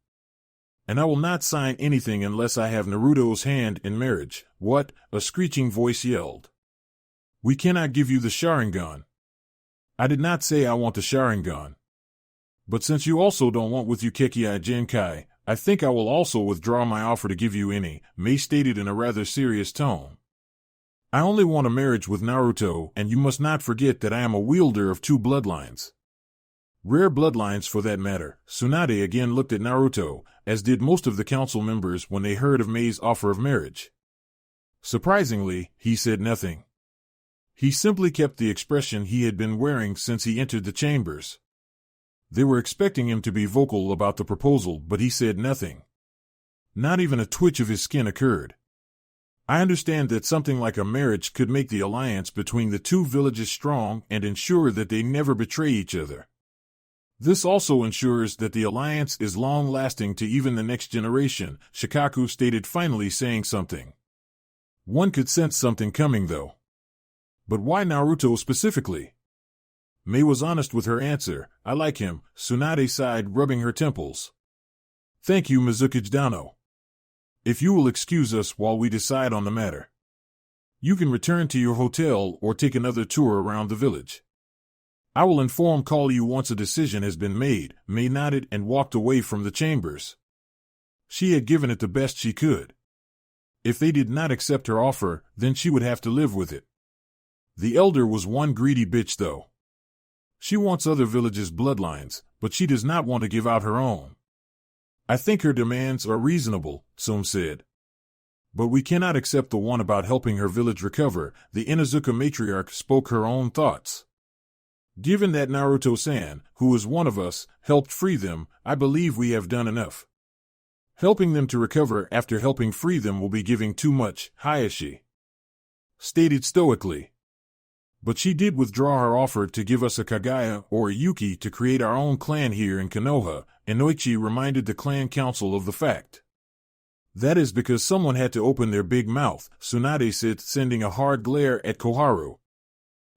And I will not sign anything unless I have Naruto's hand in marriage. What? A screeching voice yelled. We cannot give you the Sharingan. I did not say I want the Sharingan. But since you also don't want with Uchiha Genkai, I think I will also withdraw my offer to give you any, May stated in a rather serious tone. I only want a marriage with Naruto, and you must not forget that I am a wielder of 2 bloodlines. Rare bloodlines for that matter. Tsunade again looked at Naruto, as did most of the council members when they heard of May's offer of marriage. Surprisingly, he said nothing. He simply kept the expression he had been wearing since he entered the chambers. They were expecting him to be vocal about the proposal, but he said nothing. Not even a twitch of his skin occurred. I understand that something like a marriage could make the alliance between the 2 villages strong and ensure that they never betray each other. This also ensures that the alliance is long-lasting to even the next generation, Shikaku stated, finally saying something. One could sense something coming though. But why Naruto specifically? Mei was honest with her answer. I like him, Tsunade sighed, rubbing her temples. Thank you, Mizukage Dano. If you will excuse us while we decide on the matter. You can return to your hotel or take another tour around the village. I will call you once a decision has been made. Mei nodded and walked away from the chambers. She had given it the best she could. If they did not accept her offer, then she would have to live with it. The elder was one greedy bitch though. She wants other villages' bloodlines, but she does not want to give out her own. I think her demands are reasonable, Sum said. But we cannot accept the one about helping her village recover. The Inuzuka matriarch spoke her own thoughts. Given that Naruto-san, who is one of us, helped free them, I believe we have done enough. Helping them to recover after helping free them will be giving too much, Hayashi stated stoically. But she did withdraw her offer to give us a Kagaya or a Yuki to create our own clan here in Konoha. Inoichi reminded the clan council of the fact. That is because someone had to open their big mouth, Tsunade said, sending a hard glare at Koharu.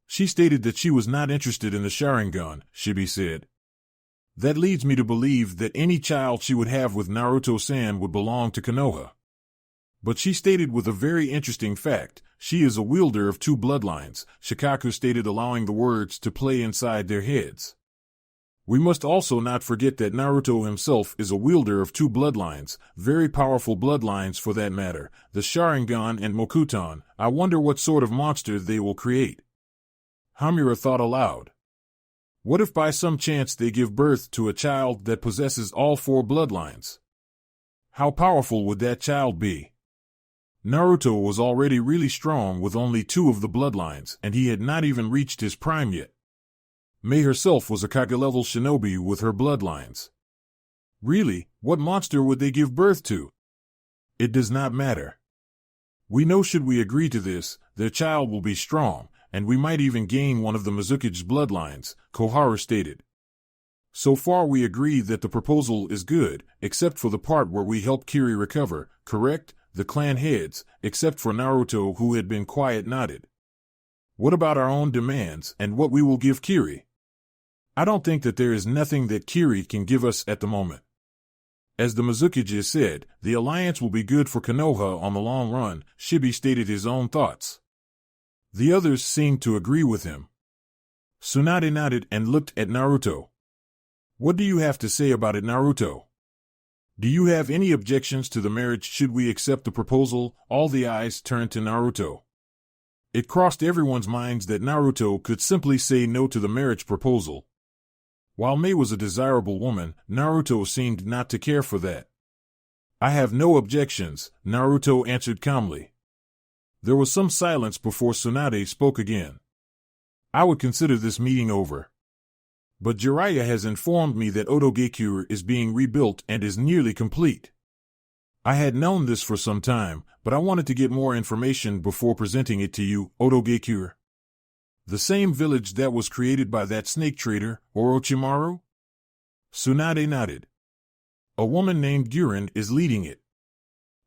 She stated that she was not interested in the Sharingan, Shibi said. That leads me to believe that any child she would have with Naruto-san would belong to Konoha. But she stated with a very interesting fact, she is a wielder of two bloodlines, Shikaku stated, allowing the words to play inside their heads. We must also not forget that Naruto himself is a wielder of two bloodlines, very powerful bloodlines for that matter, the Sharingan and Mokuton. I wonder what sort of monster they will create. Hamura thought aloud. What if by some chance they give birth to a child that possesses all four bloodlines? How powerful would that child be? Naruto was already really strong with only two of the bloodlines, and he had not even reached his prime yet. Mei herself was a Kage-level shinobi with her bloodlines. Really, what monster would they give birth to? It does not matter. We know should we agree to this, their child will be strong, and we might even gain one of the Mizukage's bloodlines, Koharu stated. So far we agree that the proposal is good, except for the part where we help Kiri recover, correct? The clan heads, except for Naruto who had been quiet, nodded. What about our own demands and what we will give Kiri? I don't think that there is nothing that Kiri can give us at the moment. As the Mizukage said, the alliance will be good for Konoha on the long run, Shibi stated his own thoughts. The others seemed to agree with him. Tsunade nodded and looked at Naruto. What do you have to say about it, Naruto? Do you have any objections to the marriage should we accept the proposal? All the eyes turned to Naruto. It crossed everyone's minds that Naruto could simply say no to the marriage proposal. While Mei was a desirable woman, Naruto seemed not to care for that. I have no objections, Naruto answered calmly. There was some silence before Tsunade spoke again. I would consider this meeting over. But Jiraiya has informed me that Otogekure is being rebuilt and is nearly complete. I had known this for some time, but I wanted to get more information before presenting it to you, Otogekure. The same village that was created by that snake trader, Orochimaru? Tsunade nodded. A woman named Guren is leading it.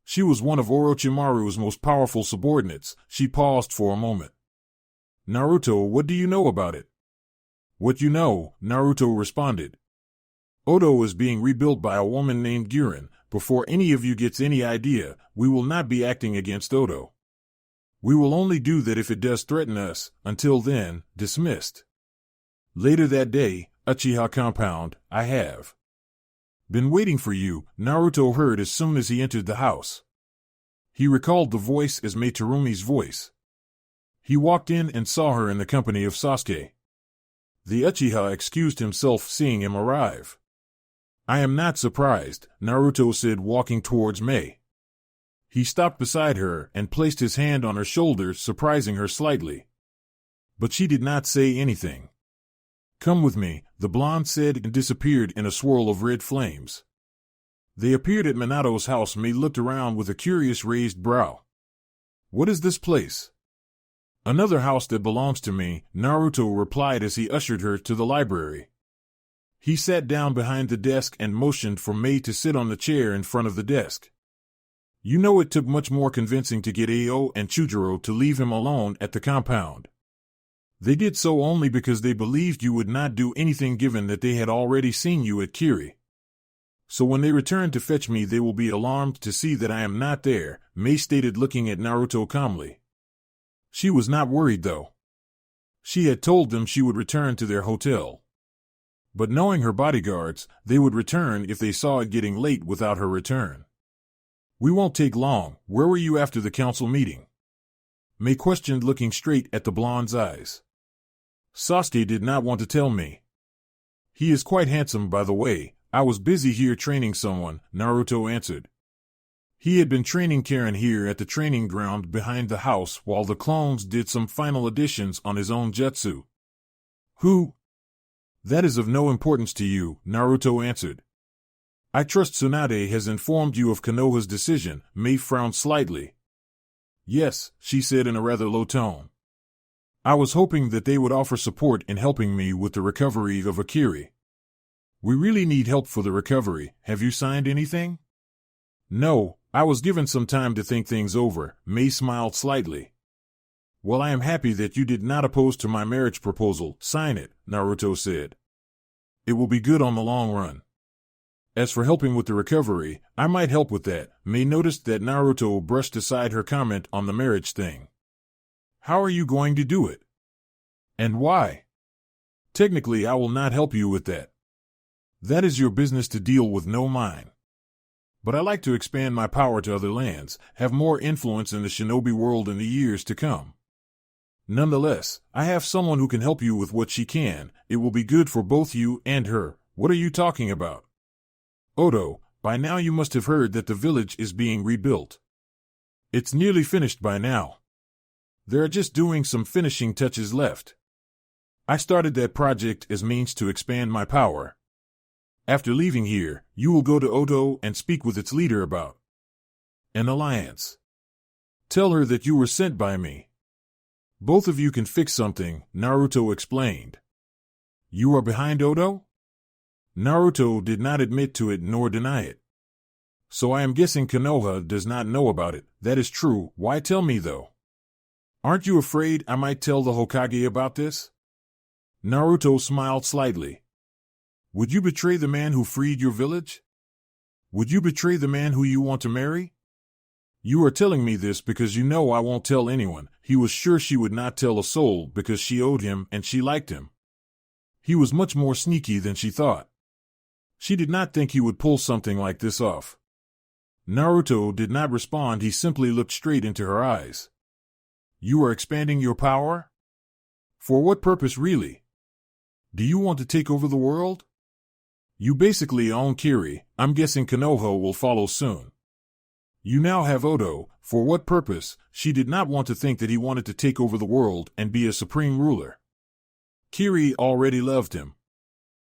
She was one of Orochimaru's most powerful subordinates. She paused for a moment. Naruto, what do you know about it? What you know, Naruto responded. Odo is being rebuilt by a woman named Guren. Before any of you gets any idea, we will not be acting against Odo. We will only do that if it does threaten us. Until then, dismissed. Later that day, Uchiha compound, I have been waiting for you, Naruto heard as soon as he entered the house. He recalled the voice as Mei Terumi's voice. He walked in and saw her in the company of Sasuke. The Uchiha excused himself seeing him arrive. I am not surprised, Naruto said, walking towards Mei. He stopped beside her and placed his hand on her shoulder, surprising her slightly. But she did not say anything. Come with me, the blonde said and disappeared in a swirl of red flames. They appeared at Minato's house. Mei looked around with a curious raised brow. What is this place? Another house that belongs to me, Naruto replied as he ushered her to the library. He sat down behind the desk and motioned for Mei to sit on the chair in front of the desk. You know it took much more convincing to get Ao and Chujiro to leave him alone at the compound. They did so only because they believed you would not do anything given that they had already seen you at Kiri. So when they return to fetch me they will be alarmed to see that I am not there, Mei stated, looking at Naruto calmly. She was not worried though. She had told them she would return to their hotel. But knowing her bodyguards, they would return if they saw it getting late without her return. We won't take long. Where were you after the council meeting? Mei questioned, looking straight at the blonde's eyes. Sasuke did not want to tell me. He is quite handsome, by the way. I was busy here training someone, Naruto answered. He had been training Karen here at the training ground behind the house while the clones did some final additions on his own jutsu. Who? That is of no importance to you, Naruto answered. I trust Tsunade has informed you of Konoha's decision. Mei frowned slightly. Yes, she said in a rather low tone. I was hoping that they would offer support in helping me with the recovery of Akiri. We really need help for the recovery. Have you signed anything? No, I was given some time to think things over. Mei smiled slightly. Well, I am happy that you did not oppose to my marriage proposal. Sign it, Naruto said. It will be good on the long run. As for helping with the recovery, I might help with that. Mei noticed that Naruto brushed aside her comment on the marriage thing. How are you going to do it? And why? Technically, I will not help you with that. That is your business to deal with, no mine. But I like to expand my power to other lands, have more influence in the shinobi world in the years to come. Nonetheless, I have someone who can help you with what she can. It will be good for both you and her. What are you talking about? Odo, by now you must have heard that the village is being rebuilt. It's nearly finished by now. They're just doing some finishing touches left. I started that project as means to expand my power. After leaving here, you will go to Odo and speak with its leader about an alliance. Tell her that you were sent by me. Both of you can fix something, Naruto explained. You are behind Odo? Naruto did not admit to it nor deny it. So I am guessing Konoha does not know about it. That is true. Why tell me though? Aren't you afraid I might tell the Hokage about this? Naruto smiled slightly. Would you betray the man who freed your village? Would you betray the man who you want to marry? You are telling me this because you know I won't tell anyone. He was sure she would not tell a soul because she owed him and she liked him. He was much more sneaky than she thought. She did not think he would pull something like this off. Naruto did not respond. He simply looked straight into her eyes. You are expanding your power? For what purpose, really? Do you want to take over the world? You basically own Kiri. I'm guessing Konoha will follow soon. You now have Odo. For what purpose? She did not want to think that he wanted to take over the world and be a supreme ruler. Kiri already loved him.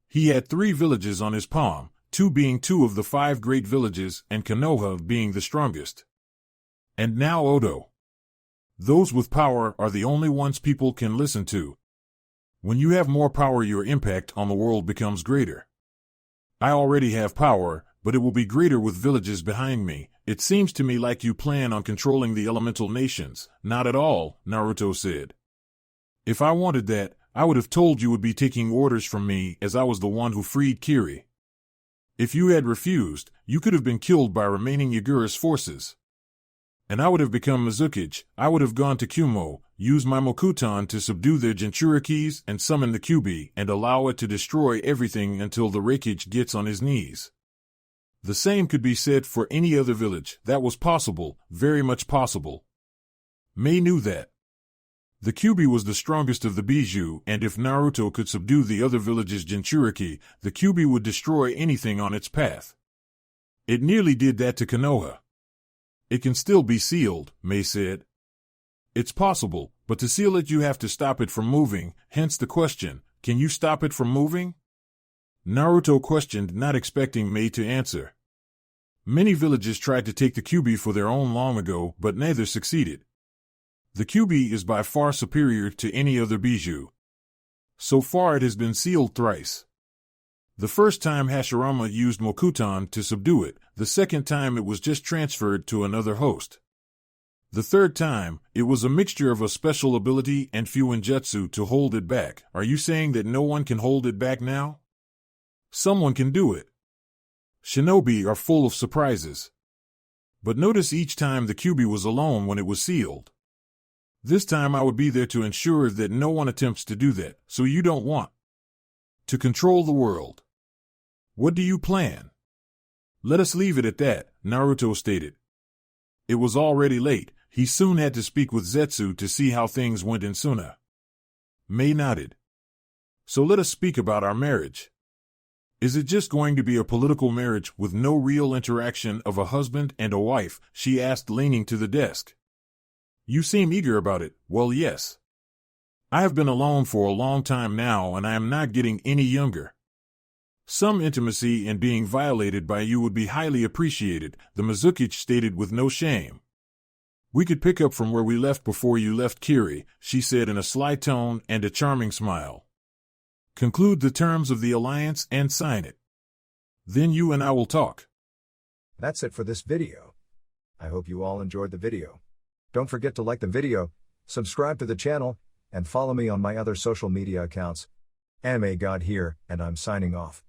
He had 3 villages on his palm, 2 being 2 of the 5 great villages and Konoha being the strongest. And now Odo. Those with power are the only ones people can listen to. When you have more power, your impact on the world becomes greater. I already have power, but it will be greater with villages behind me. It seems to me like you plan on controlling the elemental nations. Not at all, Naruto said. If I wanted that, I would have told you would be taking orders from me, as I was the one who freed Kiri. If you had refused, you could have been killed by remaining Yagura's forces. And I would have become Mizukage. I would have gone to Kumo, used my Mokuton to subdue their Jinchurikis and summon the Kyuubi and allow it to destroy everything until the Raikage gets on his knees. The same could be said for any other village. That was possible, very much possible. Mei knew that. The Kyuubi was the strongest of the Bijuu, and if Naruto could subdue the other village's Jinchuriki, the Kyuubi would destroy anything on its path. It nearly did that to Konoha. It can still be sealed, Mei said. It's possible, but to seal it you have to stop it from moving, hence the question, can you stop it from moving? Naruto questioned, not expecting Mei to answer. Many villages tried to take the Kyuubi for their own long ago, but neither succeeded. The Kyuubi is by far superior to any other Bijuu. So far it has been sealed thrice. The first time Hashirama used Mokuton to subdue it, the second time it was just transferred to another host. The third time, it was a mixture of a special ability and Fuinjutsu to hold it back. Are you saying that no one can hold it back now? Someone can do it. Shinobi are full of surprises. But notice each time the Kyuubi was alone when it was sealed. This time I would be there to ensure that no one attempts to do that, so you don't want to control the world. What do you plan? Let us leave it at that, Naruto stated. It was already late. He soon had to speak with Zetsu to see how things went in Suna. Mei nodded. So let us speak about our marriage. Is it just going to be a political marriage with no real interaction of a husband and a wife? She asked, leaning to the desk. You seem eager about it. Well, yes. I have been alone for a long time now and I am not getting any younger. Some intimacy and being violated by you would be highly appreciated, the Mizukichi stated with no shame. We could pick up from where we left before you left, Kiri, she said in a sly tone and a charming smile. Conclude the terms of the alliance and sign it. Then you and I will talk.
That's it for this video. I hope you all enjoyed the video. Don't forget to like the video, subscribe to the channel, and follow me on my other social media accounts. Anime God here, and I'm signing off.